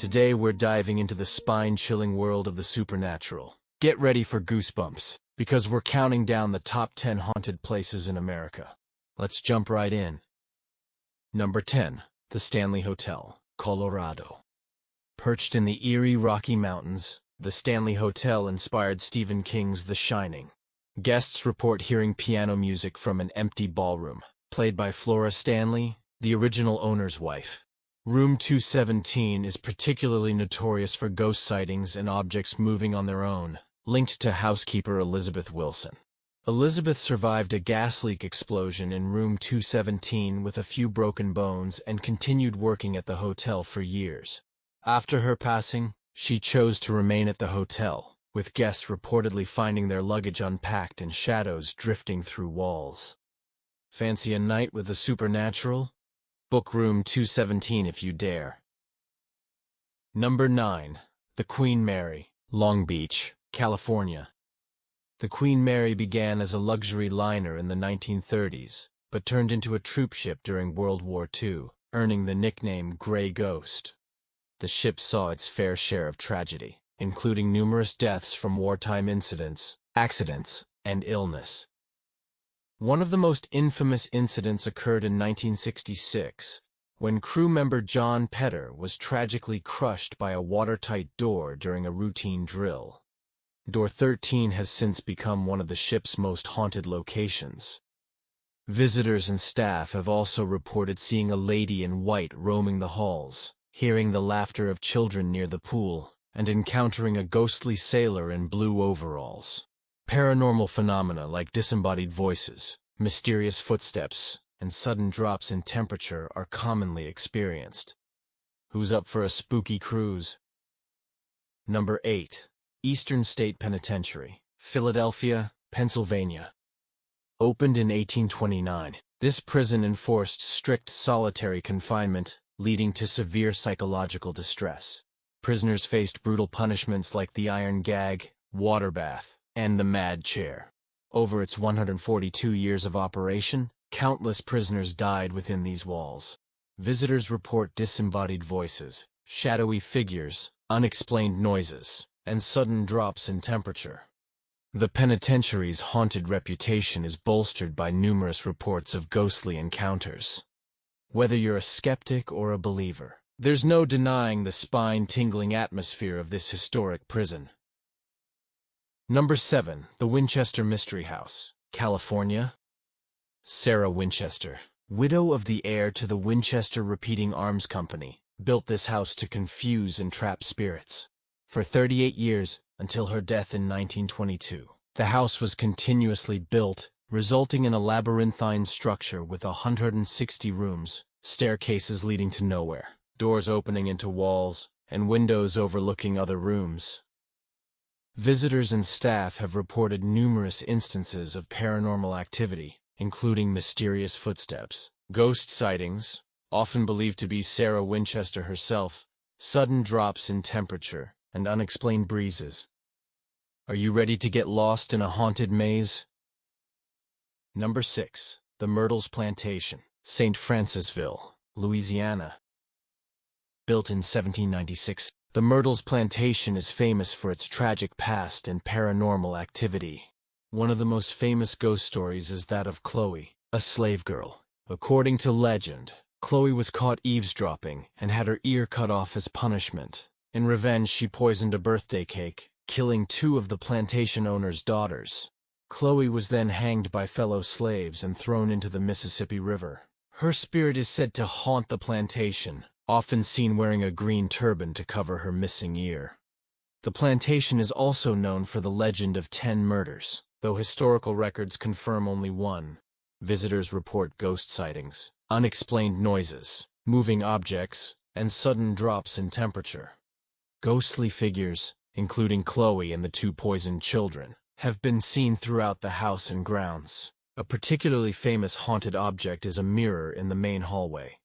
Today we're diving into the spine-chilling world of the supernatural. Get ready for goosebumps, because we're counting down the top 10 haunted places in America. Let's jump right in. Number 10. The Stanley Hotel, Colorado. Perched in the eerie Rocky Mountains, the Stanley Hotel inspired Stephen King's The Shining. Guests report hearing piano music from an empty ballroom, played by Flora Stanley, the original owner's wife. Room 217 is particularly notorious for ghost sightings and objects moving on their own, linked to housekeeper Elizabeth Wilson. Elizabeth survived a gas leak explosion in room 217 with a few broken bones and continued working at the hotel for years. After her passing, she chose to remain at the hotel, with guests reportedly finding their luggage unpacked and shadows drifting through walls. Fancy a night with the supernatural? Book room 217 if you dare. Number 9. The Queen Mary, Long Beach, California. The Queen Mary began as a luxury liner in the 1930s, but turned into a troop ship during World War II, earning the nickname Gray Ghost. The ship saw its fair share of tragedy, including numerous deaths from wartime incidents, accidents, and illness. One of the most infamous incidents occurred in 1966, when crew member John Petter was tragically crushed by a watertight door during a routine drill. Door 13 has since become one of the ship's most haunted locations. Visitors and staff have also reported seeing a lady in white roaming the halls, hearing the laughter of children near the pool, and encountering a ghostly sailor in blue overalls. Paranormal phenomena like disembodied voices, mysterious footsteps, and sudden drops in temperature are commonly experienced. Who's up for a spooky cruise? Number 8. Eastern State Penitentiary, Philadelphia, Pennsylvania. Opened in 1829, this prison enforced strict solitary confinement, leading to severe psychological distress. Prisoners faced brutal punishments like the iron gag, water bath, and the mad chair. Over its 142 years of operation, countless prisoners died within these walls. Visitors report disembodied voices, shadowy figures, unexplained noises, and sudden drops in temperature. The penitentiary's haunted reputation is bolstered by numerous reports of ghostly encounters. Whether you're a skeptic or a believer, there's no denying the spine-tingling atmosphere of this historic prison. Number 7. The Winchester Mystery House, California. Sarah Winchester, widow of the heir to the Winchester Repeating Arms Company, built this house to confuse and trap spirits. For 38 years, until her death in 1922, the house was continuously built, resulting in a labyrinthine structure with 160 rooms, staircases leading to nowhere, doors opening into walls, and windows overlooking other rooms. Visitors and staff have reported numerous instances of paranormal activity, including mysterious footsteps, ghost sightings, often believed to be Sarah Winchester herself, sudden drops in temperature, and unexplained breezes. Are you ready to get lost in a haunted maze? Number 6. The Myrtles Plantation, St. Francisville, Louisiana. Built in 1796, the Myrtles Plantation is famous for its tragic past and paranormal activity. One of the most famous ghost stories is that of Chloe, a slave girl. According to legend, Chloe was caught eavesdropping and had her ear cut off as punishment. In revenge, she poisoned a birthday cake, killing 2 of the plantation owner's daughters. Chloe was then hanged by fellow slaves and thrown into the Mississippi River. Her spirit is said to haunt the plantation, often seen wearing a green turban to cover her missing ear. The plantation is also known for the legend of 10 murders, though historical records confirm only 1. Visitors report ghost sightings, unexplained noises, moving objects, and sudden drops in temperature. Ghostly figures, including Chloe and the 2 poisoned children, have been seen throughout the house and grounds. A particularly famous haunted object is a mirror in the main hallway.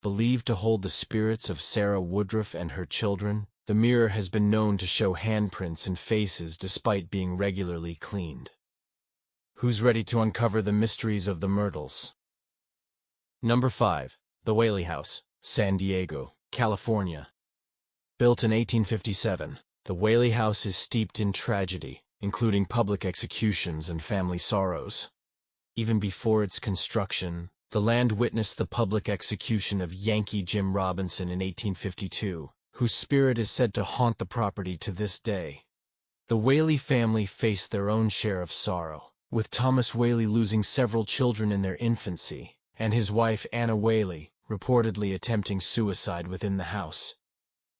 Believed to hold the spirits of Sarah Woodruff and her children, the mirror has been known to show handprints and faces despite being regularly cleaned. Who's ready to uncover the mysteries of the Myrtles? Number 5. The Whaley House, San Diego, California. Built in 1857, the Whaley House is steeped in tragedy, including public executions and family sorrows. Even before its construction, the land witnessed the public execution of Yankee Jim Robinson in 1852, whose spirit is said to haunt the property to this day. The Whaley family faced their own share of sorrow, with Thomas Whaley losing several children in their infancy, and his wife Anna Whaley reportedly attempting suicide within the house.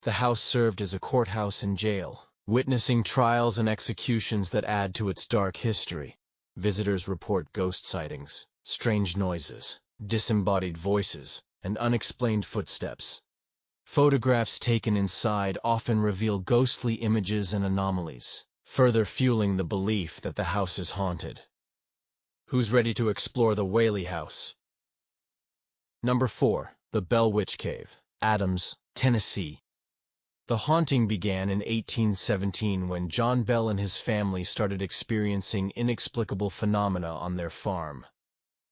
The house served as a courthouse and jail, witnessing trials and executions that add to its dark history. Visitors report ghost sightings, strange noises, disembodied voices, and unexplained footsteps. Photographs taken inside often reveal ghostly images and anomalies, further fueling the belief that the house is haunted. Who's ready to explore the Whaley House? Number 4. The Bell Witch Cave, Adams, Tennessee. The haunting began in 1817 when John Bell and his family started experiencing inexplicable phenomena on their farm.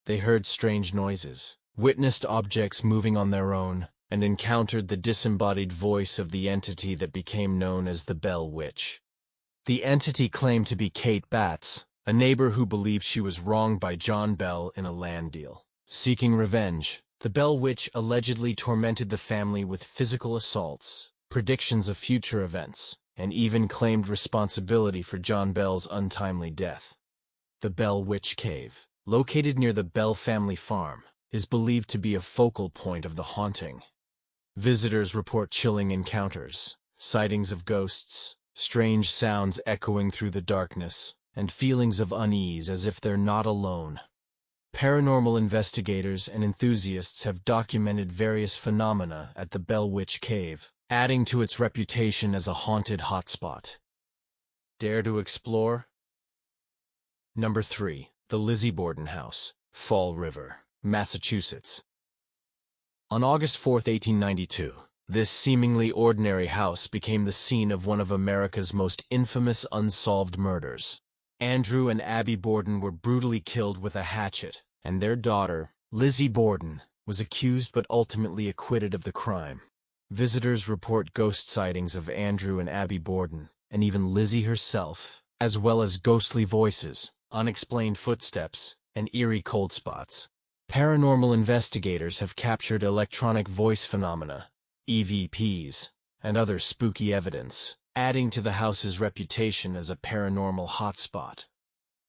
They heard strange noises, witnessed objects moving on their own, and encountered the disembodied voice of the entity that became known as the Bell Witch. The entity claimed to be Kate Batts, a neighbor who believed she was wronged by John Bell in a land deal. Seeking revenge, the Bell Witch allegedly tormented the family with physical assaults, predictions of future events, and even claimed responsibility for John Bell's untimely death. The Bell Witch Cave, located near the Bell family farm, is believed to be a focal point of the haunting. Visitors report chilling encounters, sightings of ghosts, strange sounds echoing through the darkness, and feelings of unease as if they're not alone. Paranormal investigators and enthusiasts have documented various phenomena at the Bell Witch Cave, adding to its reputation as a haunted hotspot. Dare to explore? Number 3. The Lizzie Borden House, Fall River, Massachusetts. On August 4, 1892, this seemingly ordinary house became the scene of one of America's most infamous unsolved murders. Andrew and Abby Borden were brutally killed with a hatchet, and their daughter, Lizzie Borden, was accused but ultimately acquitted of the crime. Visitors report ghost sightings of Andrew and Abby Borden, and even Lizzie herself, as well as ghostly voices, unexplained footsteps, and eerie cold spots. Paranormal investigators have captured electronic voice phenomena, EVPs, and other spooky evidence, adding to the house's reputation as a paranormal hotspot.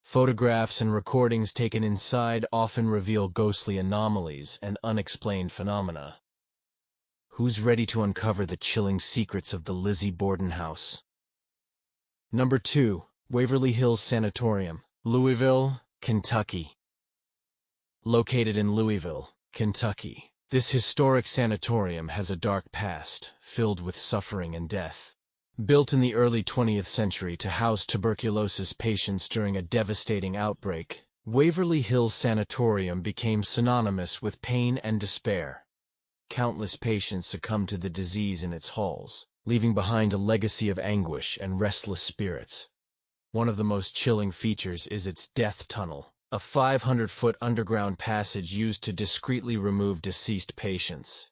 Photographs and recordings taken inside often reveal ghostly anomalies and unexplained phenomena. Who's ready to uncover the chilling secrets of the Lizzie Borden house? Number 2. Waverley Hills Sanatorium, Louisville, Kentucky. Located in Louisville, Kentucky, this historic sanatorium has a dark past, filled with suffering and death. Built in the early 20th century to house tuberculosis patients during a devastating outbreak, Waverley Hills Sanatorium became synonymous with pain and despair. Countless patients succumbed to the disease in its halls, leaving behind a legacy of anguish and restless spirits. One of the most chilling features is its death tunnel, a 500-foot underground passage used to discreetly remove deceased patients.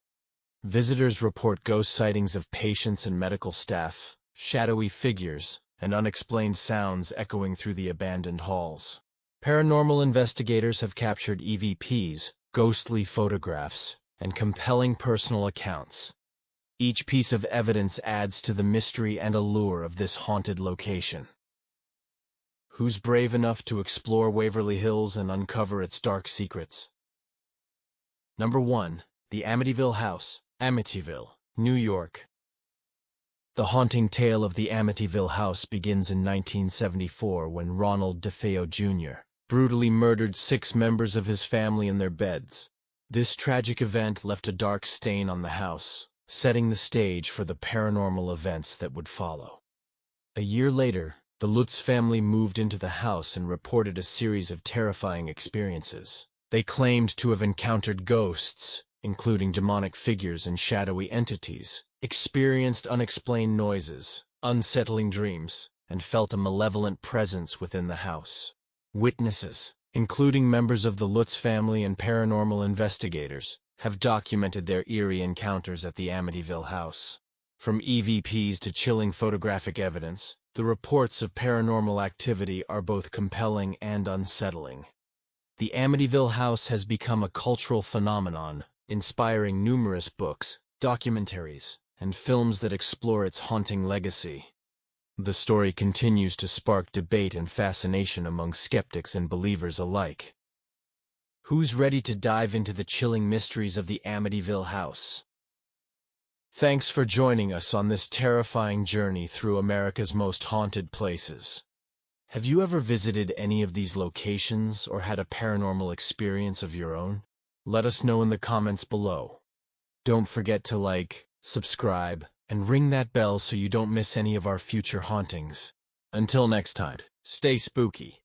Visitors report ghost sightings of patients and medical staff, shadowy figures, and unexplained sounds echoing through the abandoned halls. Paranormal investigators have captured EVPs, ghostly photographs, and compelling personal accounts. Each piece of evidence adds to the mystery and allure of this haunted location. Who's brave enough to explore Waverly Hills and uncover its dark secrets? Number 1. The Amityville House, Amityville, New York. The haunting tale of the Amityville House begins in 1974 when Ronald DeFeo Jr. brutally murdered 6 members of his family in their beds. This tragic event left a dark stain on the house, setting the stage for the paranormal events that would follow. A year later, the Lutz family moved into the house and reported a series of terrifying experiences. They claimed to have encountered ghosts, including demonic figures and shadowy entities, experienced unexplained noises, unsettling dreams, and felt a malevolent presence within the house. Witnesses, including members of the Lutz family and paranormal investigators, have documented their eerie encounters at the Amityville house. From EVPs to chilling photographic evidence, the reports of paranormal activity are both compelling and unsettling. The Amityville House has become a cultural phenomenon, inspiring numerous books, documentaries, and films that explore its haunting legacy. The story continues to spark debate and fascination among skeptics and believers alike. Who's ready to dive into the chilling mysteries of the Amityville House? Thanks for joining us on this terrifying journey through America's most haunted places. Have you ever visited any of these locations or had a paranormal experience of your own? Let us know in the comments below. Don't forget to like, subscribe, and ring that bell so you don't miss any of our future hauntings. Until next time, stay spooky.